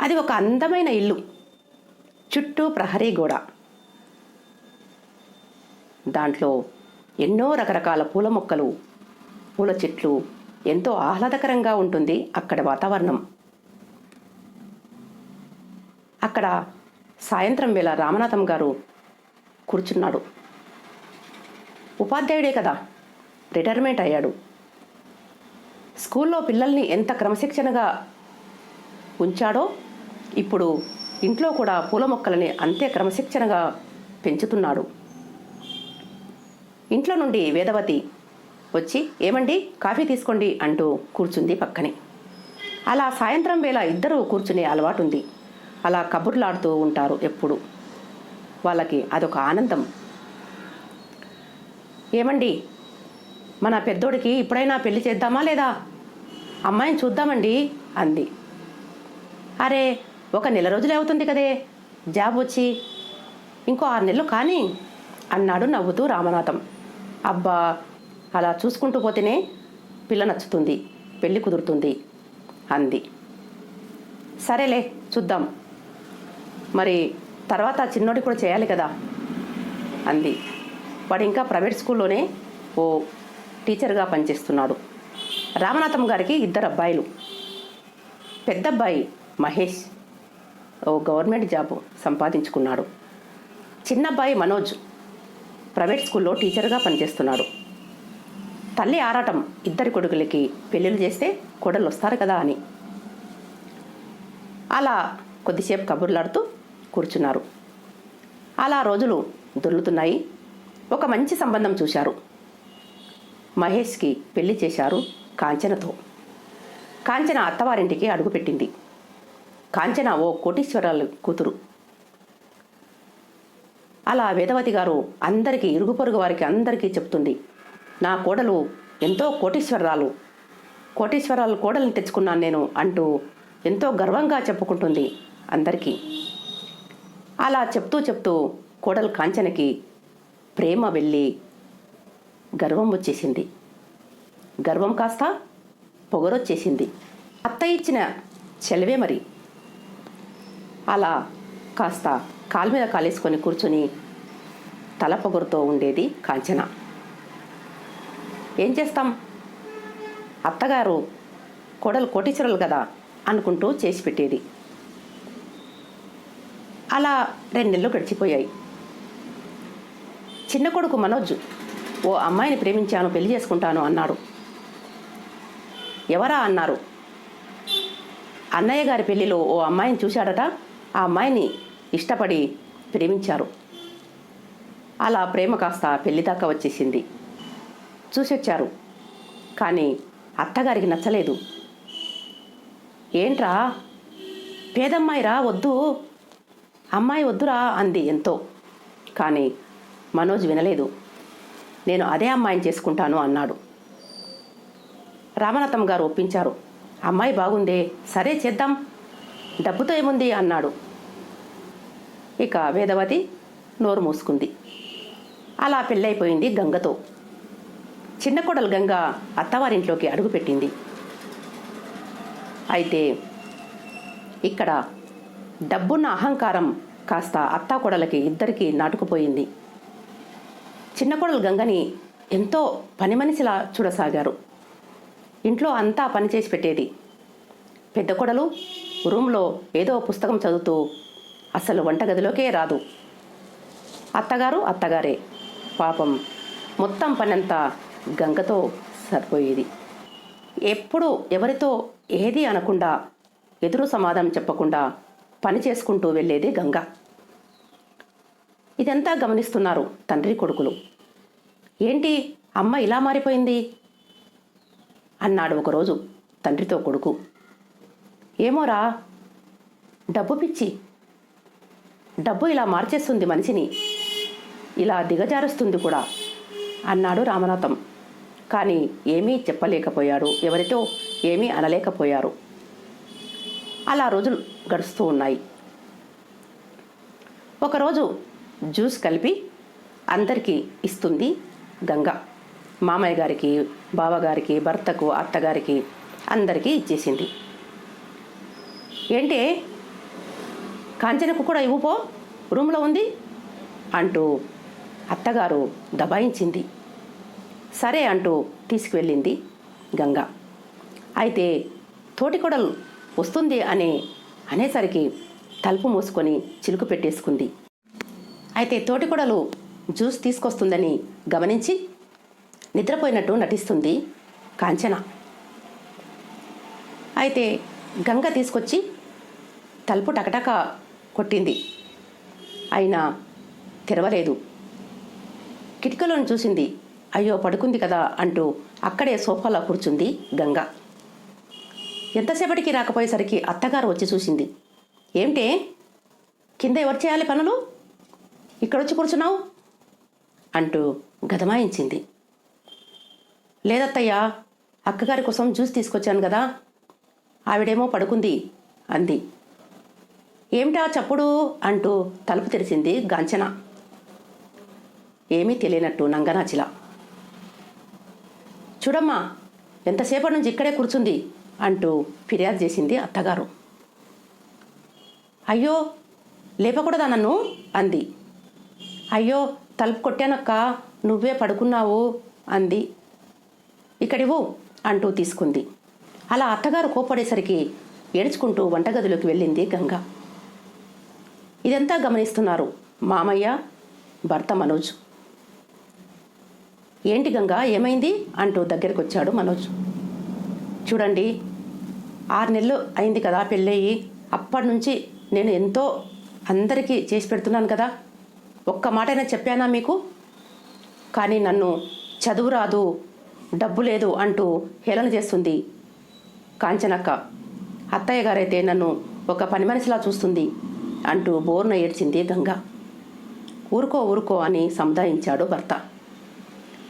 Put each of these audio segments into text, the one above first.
అది ఒక అందమైన ఇల్లు, చుట్టూ ప్రహరీ గోడ. దాంట్లో ఎన్నో రకరకాల పూల మొక్కలు, పూల చెట్లు, ఎంతో ఆహ్లాదకరంగా ఉంటుంది అక్కడ వాతావరణం. అక్కడ సాయంత్రం వేళ రామనాథం గారు కూర్చున్నాడు. ఉపాధ్యాయుడే కదా, రిటైర్మెంట్ అయ్యాడు. స్కూల్లో పిల్లల్ని ఎంత క్రమశిక్షణగా ఉంచాడో ఇప్పుడు ఇంట్లో కూడా పూల మొక్కలని అంతే క్రమశిక్షణగా పెంచుతున్నాడు. ఇంట్లో నుండి వేదవతి వచ్చి, ఏమండి కాఫీ తీసుకోండి అంటూ కూర్చుంది పక్కనే. అలా సాయంత్రం వేళ ఇద్దరూ కూర్చునే అలవాటు ఉంది. అలా కబుర్లాడుతూ ఉంటారు ఎప్పుడు. వాళ్ళకి అదొక ఆనందం. ఏమండి, మన పెద్దోడికి ఇప్పుడైనా పెళ్లి చేద్దామా లేదా? అమ్మాయిని చూద్దామండి అంది. అరే, ఒక నెల రోజులే అవుతుంది కదే జాబ్ వచ్చి, ఇంకో 6 నెలలు కానీ అన్నాడు నవ్వుతూ రామనాథం. అబ్బా, అలా చూసుకుంటూ పోతేనే పిల్ల నచ్చుతుంది, పెళ్ళి కుదురుతుంది అంది. సరేలే చూద్దాం, మరి తర్వాత చిన్నోడి కూడా చేయాలి కదా అంది. వాడు ఇంకా ప్రైవేట్ స్కూల్లోనే ఓ టీచర్గా పనిచేస్తున్నాడు. రామనాథం గారికి 2 అబ్బాయిలు. పెద్ద అబ్బాయి మహేష్ ఓ గవర్నమెంట్ జాబ్ సంపాదించుకున్నాడు. చిన్న అబ్బాయి మనోజ్ ప్రైవేట్ స్కూల్లో టీచర్గా పనిచేస్తున్నాడు. తల్లి ఆరాటం 2 కొడుకులకి పెళ్ళిళ్ళు చేస్తే కోడళ్ళు వస్తారు కదా అని. అలా కొద్దిసేపు కబుర్లాడుతూ కూర్చున్నారు. అలా రోజులు దొర్లుతున్నాయి. ఒక మంచి సంబంధం చూశారు. మహేష్కి పెళ్లి చేశారు కాంచనతో. కాంచన అత్తవారింటికి అడుగుపెట్టింది. కాంచన ఓ కోటీశ్వరాలు కూతురు. అలా వేదవతి గారు అందరికీ, ఇరుగు పొరుగు వారికి అందరికీ చెప్తుంది, నా కోడలు ఎంతో కోటీశ్వరాలు కోడల్ని తెచ్చుకున్నాను నేను అంటూ ఎంతో గర్వంగా చెప్పుకుంటుంది అందరికీ. అలా చెప్తూ కోడలు కాంచనకి ప్రేమ వెళ్ళి గర్వం వచ్చేసింది. గర్వం కాస్త పొగరొచ్చేసింది. అత్త ఇచ్చిన చెలవే మరి. అలా కాస్త కాలు మీద కాలేసుకొని కూర్చొని తల పొగరుతో ఉండేది కాంచన. ఏం చేస్తాం, అత్తగారు కోడలు కోటీశ్వరులు కదా అనుకుంటూ చేసి పెట్టేది. అలా 2 నెలలు గడిచిపోయాయి. చిన్న కొడుకు మనోజ్ ఓ అమ్మాయిని ప్రేమించాను, పెళ్లి చేసుకుంటాను అన్నాడు. ఎవరా అన్నారు. అన్నయ్య గారి పెళ్లిలో ఓ అమ్మాయిని చూశాడట. ఆ అమ్మాయిని ఇష్టపడి ప్రేమించారు. అలా ప్రేమ కాస్త పెళ్లి దాకా వచ్చేసింది. చూసొచ్చారు, కానీ అత్తగారికి నచ్చలేదు. ఏంట్రా, పేదమ్మాయిరా, వద్దు, అమ్మాయి వద్దురా అంది ఎంతో. కానీ మనోజ్ వినలేదు. నేను అదే అమ్మాయిని చేసుకుంటాను అన్నాడు. రామనాథం గారు ఒప్పించారు. అమ్మాయి బాగుందే, సరే చేద్దాం, డబ్బుతో ఏముంది అన్నాడు. ఇక వేదవతి నోరు మూసుకుంది. అలా పెళ్ళైపోయింది గంగతో. చిన్న కోడలు గంగ అత్తవారింట్లోకి అడుగుపెట్టింది. అయితే ఇక్కడ డబ్బున్న అహంకారం కాస్త అత్తాకోడలకి ఇద్దరికీ నాటుకుపోయింది. చిన్న కోడలు గంగని ఎంతో పని మనిషిలా చూడసాగారు. ఇంట్లో అంతా పని చేసి పెట్టేది. పెద్ద కోడలు రూమ్లో ఏదో పుస్తకం చదువుతూ అసలు వంటగదిలోకే రాదు. అత్తగారే. పాపం మొత్తం పనంతా గంగతో సరిపోయేది. ఎప్పుడు ఎవరితో ఏది అనకుండా, ఎదురు సమాధానం చెప్పకుండా పని చేసుకుంటూ వెళ్ళేది గంగ. ఇదంతా గమనిస్తున్నారు తండ్రి కొడుకులు. ఏంటి అమ్మ ఇలా మారిపోయింది అన్నాడు ఒకరోజు తండ్రితో కొడుకు. ఏమోరా, డబ్బు పిచ్చి, డబ్బు ఇలా మార్చేస్తుంది మనిషిని, ఇలా దిగజారుస్తుంది కూడా అన్నాడు రామనాథం. కానీ ఏమీ చెప్పలేకపోయాడు, ఎవరితో ఏమీ అనలేకపోయారు. అలా రోజులు గడుస్తూ ఉన్నాయి. ఒకరోజు జ్యూస్ కలిపి అందరికీ ఇస్తుంది గంగ. మామయ్య గారికి, బావగారికి, భర్తకు, అత్తగారికి అందరికీ ఇచ్చేసింది. ఏంటి కాంచనకు కూడా ఇవ్వుపో, రూమ్లో ఉంది అంటూ అత్తగారు దబాయించింది. సరే అంటూ తీసుకువెళ్ళింది గంగ. అయితే తోటికోడలు వస్తుంది అనేసరికి తలుపు మూసుకొని చిలుకు పెట్టేసుకుంది. అయితే తోటికోడలు జ్యూస్ తీసుకొస్తుందని గమనించి నిద్రపోయినట్టు నటిస్తుంది కాంచన. అయితే గంగ తీసుకొచ్చి తలుపు టకటక కొట్టింది. అయినా తెరవలేదు. కిటికీలను చూసింది. అయ్యో పడుకుంది కదా అంటూ అక్కడే సోఫాలో కూర్చుంది గంగ. ఎంతసేపటికి రాకపోయేసరికి అత్తగారు వచ్చి చూసింది. ఏమిటే, కింద ఎవరు చేయాలి పనులు, ఇక్కడొచ్చి కూర్చున్నావు అంటూ గదమాయించింది. లేదత్తయ్యా, అక్కగారి కోసం జ్యూస్ తీసుకొచ్చాను కదా, ఆవిడేమో పడుకుంది అంది. ఏమిటా చప్పుడు అంటూ తలుపు తెరిచింది గాంచన. ఏమీ తెలియనట్టు నంగనాచిలా. చూడమ్మా, ఎంతసేపటి నుంచి ఇక్కడే కూర్చుంది అంటూ ఫిర్యాదు చేసింది అత్తగారు. అయ్యో లేపకూడదా నన్ను అంది. అయ్యో తలుపు కొట్టానక్క, నువ్వే పడుకున్నావు అంది. ఇక్కడివ్వు అంటూ తీసుకుంది. అలా అత్తగారు కోప్పడేసరికి ఏడ్చుకుంటూ వంటగదిలోకి వెళ్ళింది గంగ. ఇదంతా గమనిస్తున్నారు మామయ్య, భర్త మనోజ్. ఏంటి గంగ, ఏమైంది అంటూ దగ్గరికి వచ్చాడు మనోజ్. చూడండి, 6 నెలలు అయింది కదా పెళ్ళయి, అప్పటి నుంచి నేను ఎంతో అందరికీ చేసి పెడుతున్నాను కదా, ఒక్క మాటైనా చెప్పానా మీకు? కానీ నన్ను చదువు రాదు, డబ్బు లేదు అంటూ హేళన చేస్తుంది కాంచనక్క. అత్తయ్య గారైతే నన్ను ఒక పని మనిషిలా చూస్తుంది అంటూ బోర్న ఏడ్చింది గంగ. ఊరుకో అని సముదాయించాడు భర్త.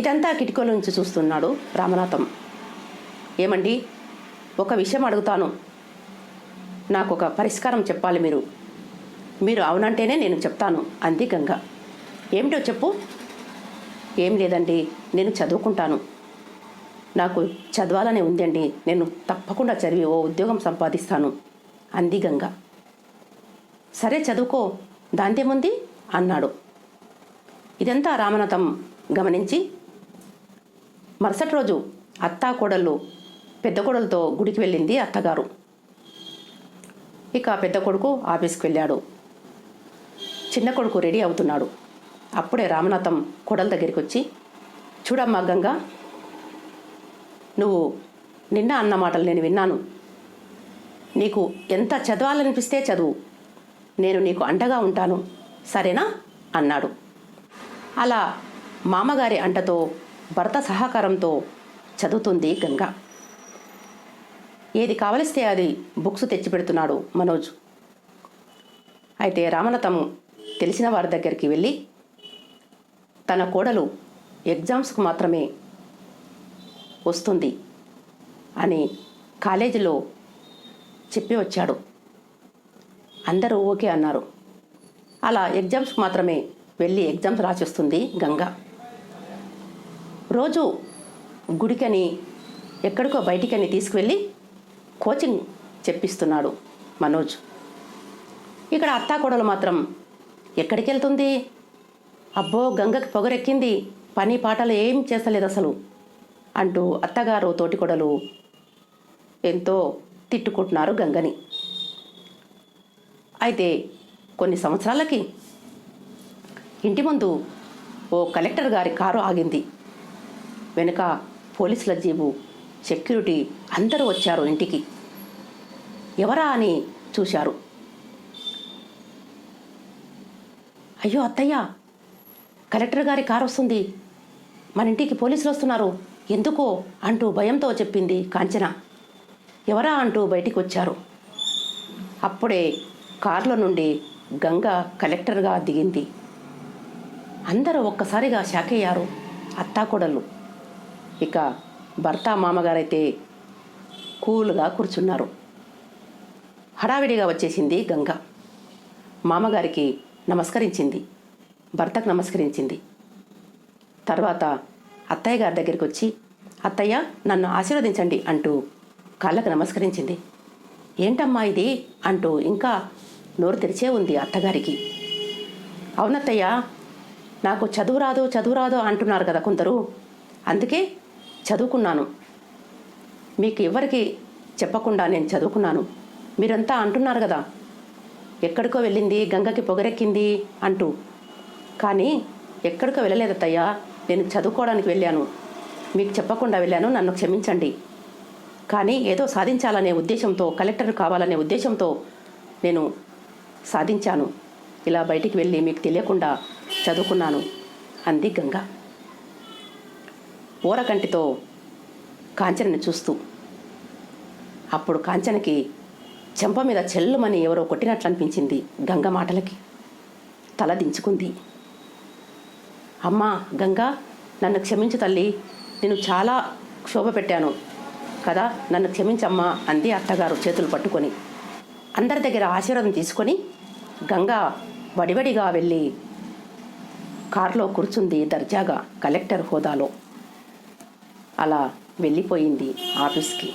ఇదంతా కిటికీల నుంచి చూస్తున్నాడు రామనాథం. ఏమండి, ఒక విషయం అడుగుతాను, నాకు ఒక పరిష్కారం చెప్పాలి మీరు అవునంటేనే నేను చెప్తాను అంది గంగ. ఏమిటో చెప్పు. ఏం లేదండి, నేను చదువుకుంటాను, నాకు చదవాలనే ఉందండి, నేను తప్పకుండా చదివి ఓ ఉద్యోగం సంపాదిస్తాను అంది గంగ. సరే చదువుకో, దాంతేముంది అన్నాడు. ఇదంతా రామనాథం గమనించి మరుసటి రోజు అత్తా కోడళ్ళు పెద్ద కోడలతో గుడికి వెళ్ళింది అత్తగారు. ఇక పెద్ద కొడుకు ఆఫీస్కి వెళ్ళాడు. చిన్న కొడుకు రెడీ అవుతున్నాడు. అప్పుడే రామనాథం కోడల దగ్గరికి వచ్చి, చూడమ్మా గంగ, నువ్వు నిన్న అన్న మాటలు నేను విన్నాను. నీకు ఎంత చదవాలనిపిస్తే చదువు, నేను నీకు అండగా ఉంటాను, సరేనా అన్నాడు. అలా మామగారి అంటతో భర్త సహకారంతో చదువుతుంది గంగ. ఏది కావలిస్తే అది బుక్స్ తెచ్చిపెడుతున్నాడు మనోజ్. అయితే రామనాథం తెలిసిన వారి దగ్గరికి వెళ్ళి తన కోడలు ఎగ్జామ్స్కు మాత్రమే వస్తుంది అని కాలేజీలో చెప్పి వచ్చాడు. అందరూ ఓకే అన్నారు. అలా ఎగ్జామ్స్కి మాత్రమే వెళ్ళి ఎగ్జామ్స్ రాసిస్తుంది గంగ. రోజు గుడికని ఎక్కడికో బయటికని తీసుకువెళ్ళి కోచింగ్ చెప్పిస్తున్నాడు మనోజ్. ఇక్కడ అత్తాకోడలు మాత్రం ఎక్కడికి వెళ్తుంది, అబ్బో గంగకి పొగరెక్కింది, పని పాటలు ఏం చేస్తలేదు అసలు అంటూ అత్తగారు తోటికోడలు ఎంతో తిట్టుకుంటున్నారు గంగని. అయితే కొన్ని సంవత్సరాలకి ఇంటి ముందు ఓ కలెక్టర్ గారి కారు ఆగింది. వెనుక పోలీసుల జీబు, సెక్యూరిటీ అందరూ వచ్చారు ఇంటికి. ఎవరా అని చూశారు. అయ్యో అత్తయ్య, కలెక్టర్ గారి కారు వస్తుంది, మన ఇంటికి పోలీసులు వస్తున్నారు, ఎందుకో అంటూ భయంతో చెప్పింది కాంచన. ఎవరా అంటూ బయటికి వచ్చారు. అప్పుడే కారులో నుండి గంగ కలెక్టర్గా దిగింది. అందరూ ఒక్కసారిగా షాక్ అయ్యారు అత్తాకోడళ్ళు. ఇక భర్త మామగారైతే కూల్గా కూర్చున్నారు. హడావిడిగా వచ్చేసింది గంగ. మామగారికి నమస్కరించింది, భర్తకు నమస్కరించింది. తర్వాత అత్తయ్య గారి దగ్గరికి వచ్చి, అత్తయ్య నన్ను ఆశీర్వదించండి అంటూ కాళ్ళకు నమస్కరించింది. ఏంటమ్మా ఇది అంటూ ఇంకా నోరు తెరిచే ఉంది అత్తగారికి. అవునత్తయ్య, నాకు చదువు రాదు అంటున్నారు కదా కొందరు, అందుకే చదువుకున్నాను. మీకు ఎవరికి చెప్పకుండా నేను చదువుకున్నాను. మీరంతా అంటున్నారు కదా, ఎక్కడికో వెళ్ళింది, గంగకి పొగరెక్కింది అంటూ. కానీ ఎక్కడికో వెళ్ళలేదత్తయ్య, నేను చదువుకోవడానికి వెళ్ళాను. మీకు చెప్పకుండా వెళ్ళాను, నన్ను క్షమించండి. కానీ ఏదో సాధించాలనే ఉద్దేశంతో, కలెక్టర్ కావాలనే ఉద్దేశంతో నేను సాధించాను. ఇలా బయటికి వెళ్ళి మీకు తెలియకుండా చదువుకున్నాను అంది గంగ ఊరకంటితో కాంచనని చూస్తూ. అప్పుడు కాంచనకి చెంప మీద చెల్లుమని ఎవరో కొట్టినట్లు అనిపించింది గంగ మాటలకి. తల దించుకుంది. అమ్మా గంగా, నన్ను క్షమించు తల్లి, నేను చాలా క్షోభ పెట్టాను కదా, నన్ను క్షమించమ్మా అంది అత్తగారు చేతులు పట్టుకొని. అందరి దగ్గర ఆశీర్వాదం తీసుకొని గంగా వడివడిగా వెళ్ళి కారులో కూర్చుంది దర్జాగా, కలెక్టర్ హోదాలో. అలా వెళ్ళిపోయింది ఆఫీస్కి.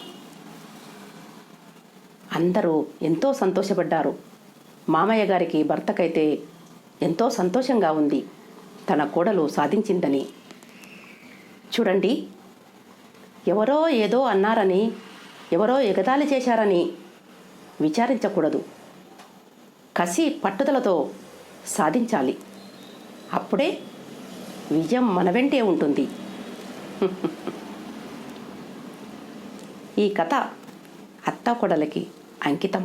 అందరూ ఎంతో సంతోషపడ్డారు. మామయ్య గారికి, భర్తకైతే ఎంతో సంతోషంగా ఉంది తన కోడలు సాధించిందని. చూడండి, ఎవరో ఏదో అన్నారని, ఎవరో ఎగతాళి చేశారని విచారించకూడదు. కసి పట్టుదలతో సాధించాలి. అప్పుడే విజయం మన వెంటే ఉంటుంది. ఈ కథ అత్తాకోడలకి అంకితం.